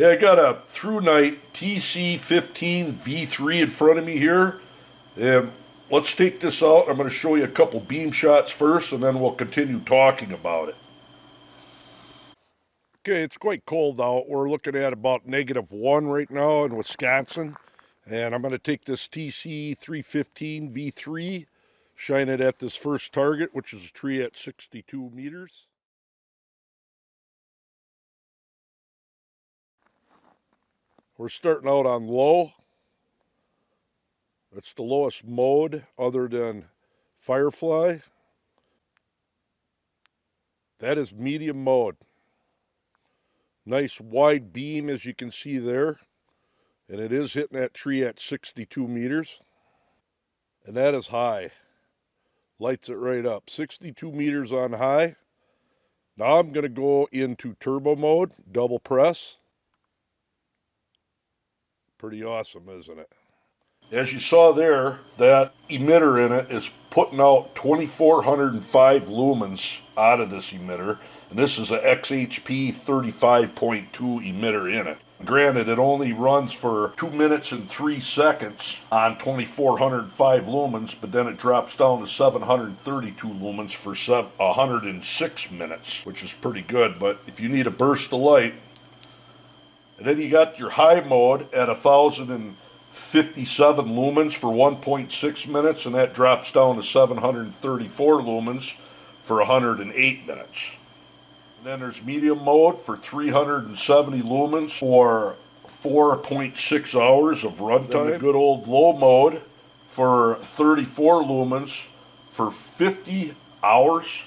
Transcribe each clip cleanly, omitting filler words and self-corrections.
Hey, I got a Thrunite TC15 V3 in front of me here. And let's take this out. I'm going to show you a couple beam shots first, and then we'll continue talking about it. Okay, it's quite cold out. We're looking at about -1 right now in Wisconsin. And I'm going to take this TC315 V3, shine it at this first target, which is a tree at 62 meters. We're starting out on low. That's the lowest mode other than Firefly. That is medium mode. Nice wide beam, as you can see there. And it is hitting that tree at 62 meters. And that is high. Lights it right up. 62 meters on high. Now I'm going to go into turbo mode, double press. Pretty awesome, isn't it? As you saw there, that emitter in it is putting out 2,405 lumens out of this emitter. And this is a XHP 35.2 emitter in it. Granted, it only runs for 2 minutes and 3 seconds on 2,405 lumens, but then it drops down to 732 lumens for 106 minutes, which is pretty good. But if you need a burst of light, and then you got your high mode at 1,057 lumens for 1.6 minutes, and that drops down to 734 lumens for 108 minutes. And then there's medium mode for 370 lumens for 4.6 hours of runtime. Then the good old low mode for 34 lumens for 50 hours.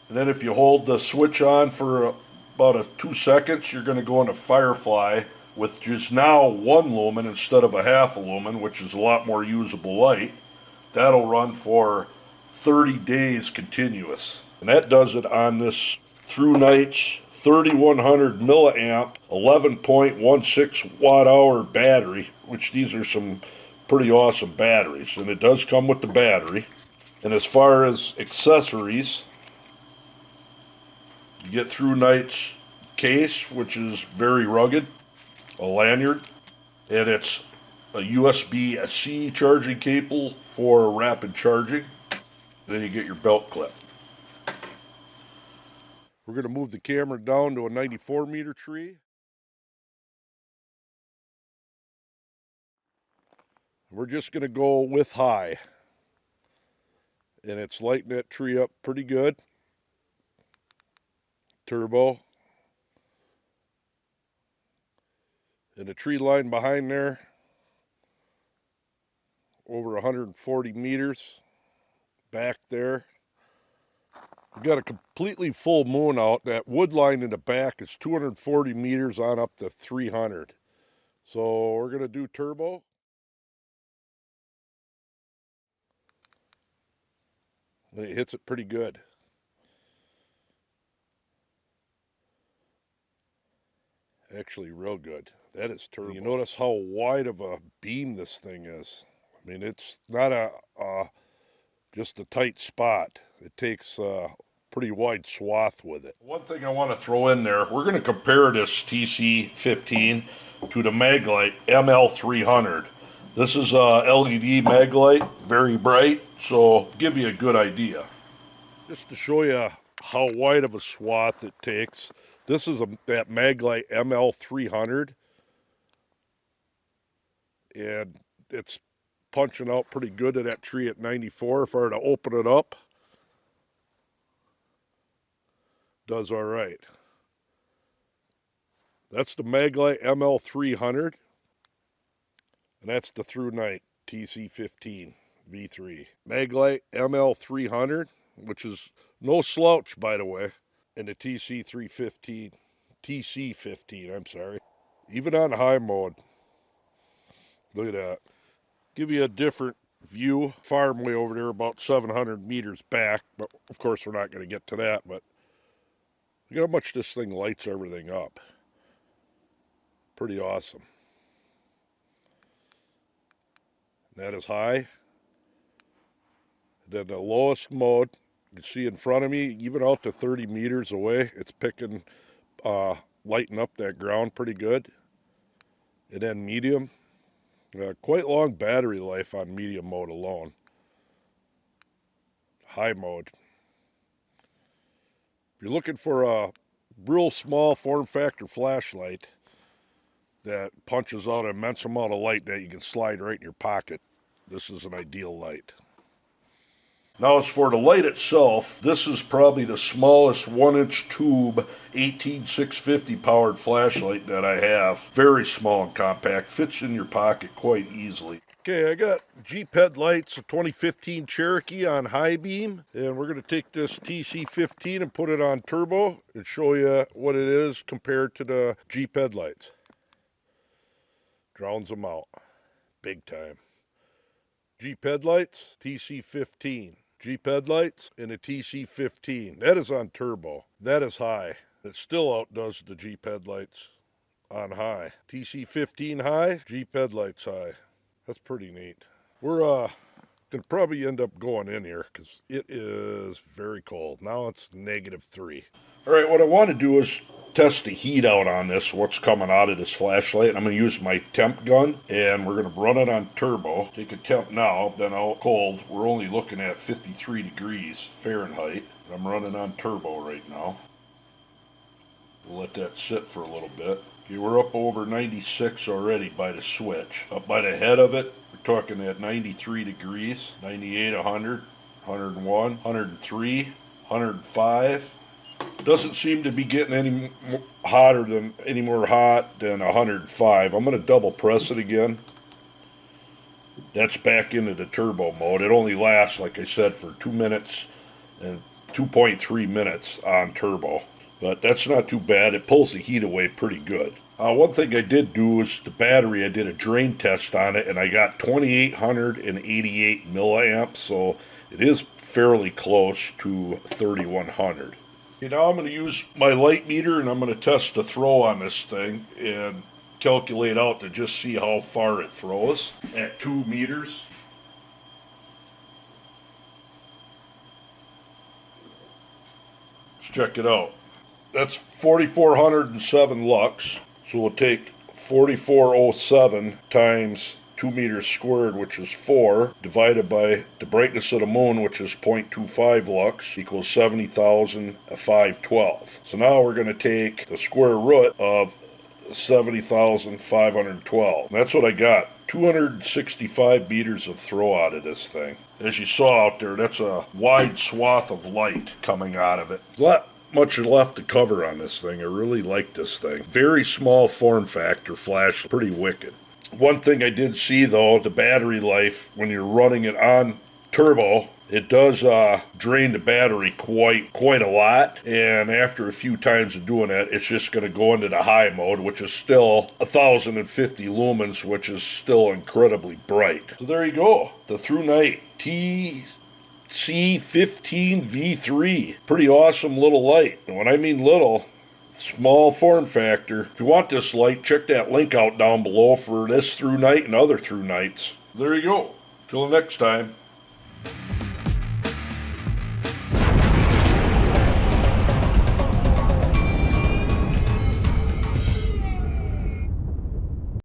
And then if you hold the switch on for about 2 seconds, you're going to go into Firefly with just now 1 lumen instead of a half a lumen, which is a lot more usable light. That'll run for 30 days continuous. And that does it on this Thrunite's 3100 milliamp 11.16 watt hour battery, which these are some pretty awesome batteries. And it does come with the battery. And as far as accessories, you get Thrunite's case, which is very rugged, a lanyard, and it's a USB-C charging cable for rapid charging. Then you get your belt clip. We're going to move the camera down to a 94 meter tree. We're just going to go with high. And it's lighting that tree up pretty good. Turbo. And the tree line behind there, over 140 meters back there. We've got a completely full moon out. That wood line in the back is 240 meters on up to 300. So we're going to do turbo. And it hits it pretty good. Actually real good. That is turbo. You notice how wide of a beam this thing is. I mean, it's not just a tight spot. It takes a pretty wide swath with it. One thing I want to throw in there, we're going to compare this TC15 to the Maglite ML300. This is a LED Maglite, very bright, so give you a good idea. Just to show you how wide of a swath it takes, this is that Maglite ML300, and it's punching out pretty good at that tree at 94. If I were to open it up, does all right. That's the Maglite ML300, and that's the Thrunite TC15 V3. Maglite ML300, which is no slouch, by the way, and the TC15, I'm sorry. Even on high mode, look at that. Give you a different view. Farm way over there about 700 meters back, but of course we're not going to get to that, but look how much this thing lights everything up. Pretty awesome. That is high. Then the lowest mode, you can see in front of me, even out to 30 meters away, it's picking, lighting up that ground pretty good. And then medium. Quite long battery life on medium mode alone. High mode. If you're looking for a real small form factor flashlight that punches out an immense amount of light that you can slide right in your pocket, this is an ideal light. Now as for the light itself, this is probably the smallest 1-inch tube 18650 powered flashlight that I have. Very small and compact, fits in your pocket quite easily. Okay, I got Jeep headlights, a 2015 Cherokee on high beam, and we're going to take this TC15 and put it on turbo and show you what it is compared to the Jeep headlights. Drowns them out, big time. Jeep headlights, TC15. Jeep headlights and a TC15. That is on turbo. That is high. It still outdoes the Jeep headlights on high. TC15 high, Jeep headlights high. That's pretty neat. We're gonna probably end up going in here because it is very cold. Now it's -3. All right, what I want to do is test the heat out on this, what's coming out of this flashlight. I'm going to use my temp gun, and we're going to run it on turbo. Take a temp now, then out cold. We're only looking at 53 degrees Fahrenheit. I'm running on turbo right now. We'll let that sit for a little bit. Okay, we're up over 96 already by the switch. Up by the head of it, we're talking at 93 degrees, 98, 100, 101, 103, 105. Doesn't seem to be getting any more hot than 105. I'm going to double press it again. That's back into the turbo mode. It only lasts, like I said, for 2 minutes and 2.3 minutes on turbo. But that's not too bad. It pulls the heat away pretty good. One thing I did do is the battery. I did a drain test on it, and I got 2,888 milliamps, so it is fairly close to 3,100. Okay, now I'm going to use my light meter, and I'm going to test the throw on this thing and calculate out to just see how far it throws at 2 meters. Let's check it out. That's 4,407 lux, so we'll take 4,407 times 2 meters squared, which is 4, divided by the brightness of the moon, which is 0.25 lux, equals 70,512. So now we're going to take the square root of 70,512. That's what I got. 265 meters of throw out of this thing. As you saw out there, that's a wide swath of light coming out of it. There's not much left to cover on this thing. I really like this thing. Very small form factor flash, pretty wicked. One thing I did see though, the battery life, when you're running it on turbo, it does drain the battery quite a lot, and after a few times of doing that, it's just going to go into the high mode, which is still 1,050 lumens, which is still incredibly bright. So there you go, the Thrunite TC15 V3. Pretty awesome little light. And when I mean little, small form factor. If you want this light, check that link out down below for this Thrunite and other Thrunites. There you go. Till next time.